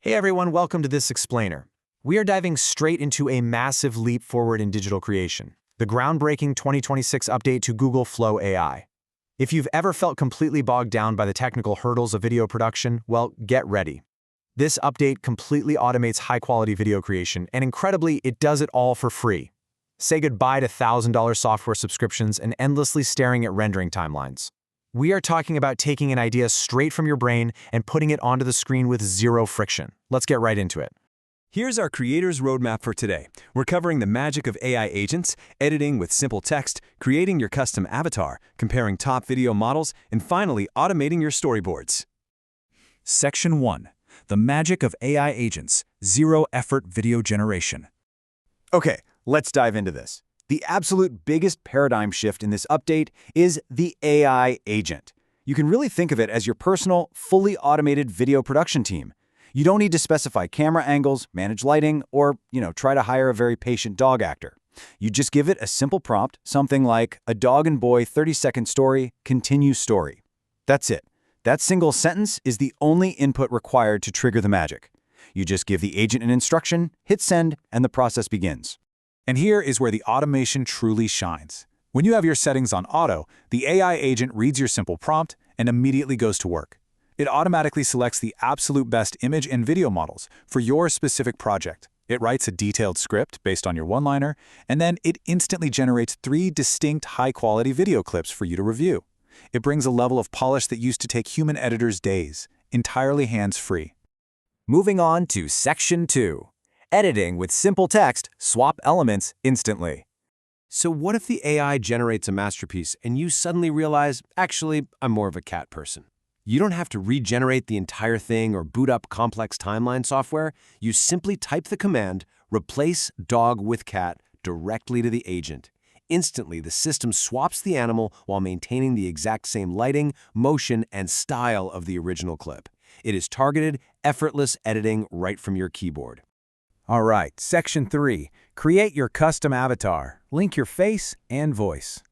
Hey everyone, welcome to this explainer. We are diving straight into a massive leap forward in digital creation, the groundbreaking 2026 update to Google Flow AI. If you've ever felt completely bogged down by the technical hurdles of video production, well, get ready. This update completely automates high-quality video creation, and incredibly, it does it all for free. Say goodbye to $1,000 software subscriptions and endlessly staring at rendering timelines. We are talking about taking an idea straight from your brain and putting it onto the screen with zero friction. Let's get right into it. Here's our creator's roadmap for today. We're covering the magic of AI agents, editing with simple text, creating your custom avatar, comparing top video models, and finally, automating your storyboards. Section 1. The magic of AI agents, zero-effort video generation. Okay, let's dive into this. The absolute biggest paradigm shift in this update is the AI agent. You can really think of it as your personal, fully automated video production team. You don't need to specify camera angles, manage lighting, or, try to hire a very patient dog actor. You just give it a simple prompt, something like, a dog and boy 30-second story, continue story. That's it. That single sentence is the only input required to trigger the magic. You just give the agent an instruction, hit send, and the process begins. And here is where the automation truly shines. When you have your settings on auto, the AI agent reads your simple prompt and immediately goes to work. It automatically selects the absolute best image and video models for your specific project. It writes a detailed script based on your one-liner, and then it instantly generates 3 distinct high-quality video clips for you to review. It brings a level of polish that used to take human editors days, entirely hands-free. Moving on to Section 2. Editing with simple text, swap elements instantly. So what if the AI generates a masterpiece and you suddenly realize, actually, I'm more of a cat person? You don't have to regenerate the entire thing or boot up complex timeline software. You simply type the command, replace dog with cat, directly to the agent. Instantly, the system swaps the animal while maintaining the exact same lighting, motion, and style of the original clip. It is targeted, effortless editing right from your keyboard. All right, Section 3. Create your custom avatar. Link your face and voice.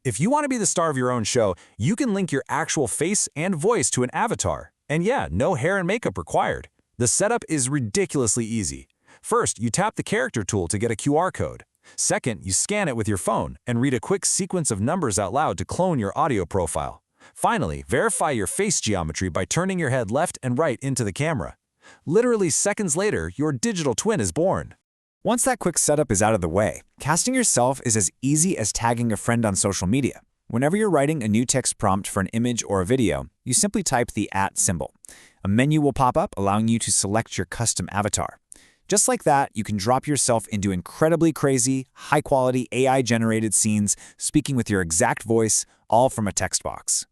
If you want to be the star of your own show, you can link your actual face and voice to an avatar. And yeah, no hair and makeup required. The setup is ridiculously easy. First, you tap the character tool to get a QR code. Second, you scan it with your phone and read a quick sequence of numbers out loud to clone your audio profile. Finally, verify your face geometry by turning your head left and right into the camera. Literally seconds later, your digital twin is born. Once that quick setup is out of the way, casting yourself is as easy as tagging a friend on social media. Whenever you're writing a new text prompt for an image or a video, you simply type the @ symbol. A menu will pop up allowing you to select your custom avatar. Just like that, you can drop yourself into incredibly crazy, high-quality AI-generated scenes speaking with your exact voice, all from a text box.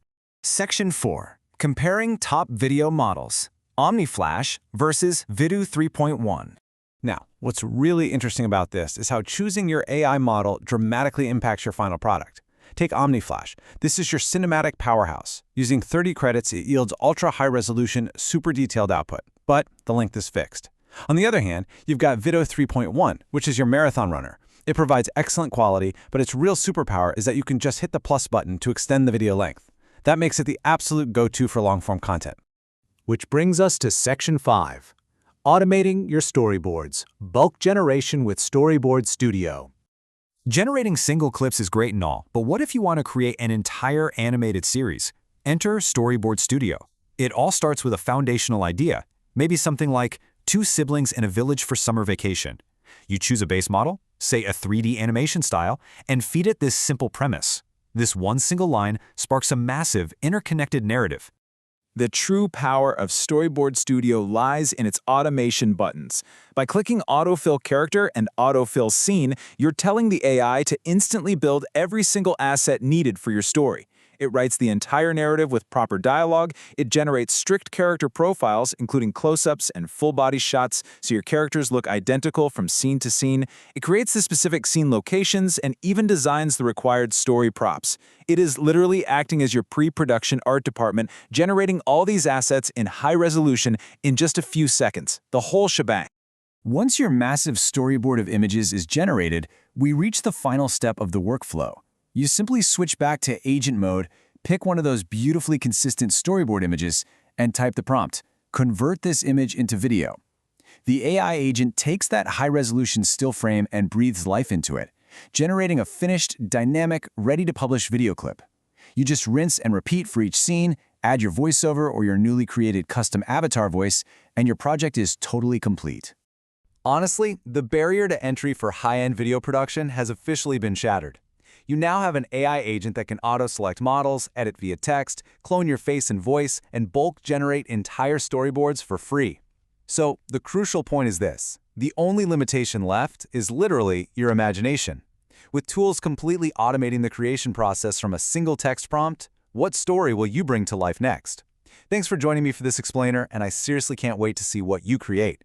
Section 4. Comparing top video models. Omni Flash versus Vidu 3.1. Now, what's really interesting about this is how choosing your AI model dramatically impacts your final product. Take Omni Flash. This is your cinematic powerhouse. Using 30 credits, it yields ultra-high-resolution, super detailed output, but the length is fixed. On the other hand, you've got Vidu 3.1, which is your marathon runner. It provides excellent quality, but its real superpower is that you can just hit the plus button to extend the video length. That makes it the absolute go-to for long-form content. Which brings us to Section 5. Automating your storyboards. Bulk generation with Storyboard Studio. Generating single clips is great and all, but what if you want to create an entire animated series? Enter Storyboard Studio. It all starts with a foundational idea, maybe something like 2 siblings in a village for summer vacation. You choose a base model, say a 3D animation style, and feed it this simple premise. This one single line sparks a massive, interconnected narrative. The true power of Storyboard Studio lies in its automation buttons. By clicking Autofill Character and Autofill Scene, you're telling the AI to instantly build every single asset needed for your story. It writes the entire narrative with proper dialogue. It generates strict character profiles, including close-ups and full-body shots, so your characters look identical from scene to scene. It creates the specific scene locations and even designs the required story props. It is literally acting as your pre-production art department, generating all these assets in high resolution in just a few seconds, the whole shebang. Once your massive storyboard of images is generated, we reach the final step of the workflow. You simply switch back to agent mode, pick one of those beautifully consistent storyboard images, and type the prompt, convert this image into video. The AI agent takes that high-resolution still frame and breathes life into it, generating a finished, dynamic, ready-to-publish video clip. You just rinse and repeat for each scene, add your voiceover or your newly created custom avatar voice, and your project is totally complete. Honestly, the barrier to entry for high-end video production has officially been shattered. You now have an AI agent that can auto-select models, edit via text, clone your face and voice, and bulk generate entire storyboards for free. So, the crucial point is this. The only limitation left is literally your imagination. With tools completely automating the creation process from a single text prompt, what story will you bring to life next? Thanks for joining me for this explainer, and I seriously can't wait to see what you create.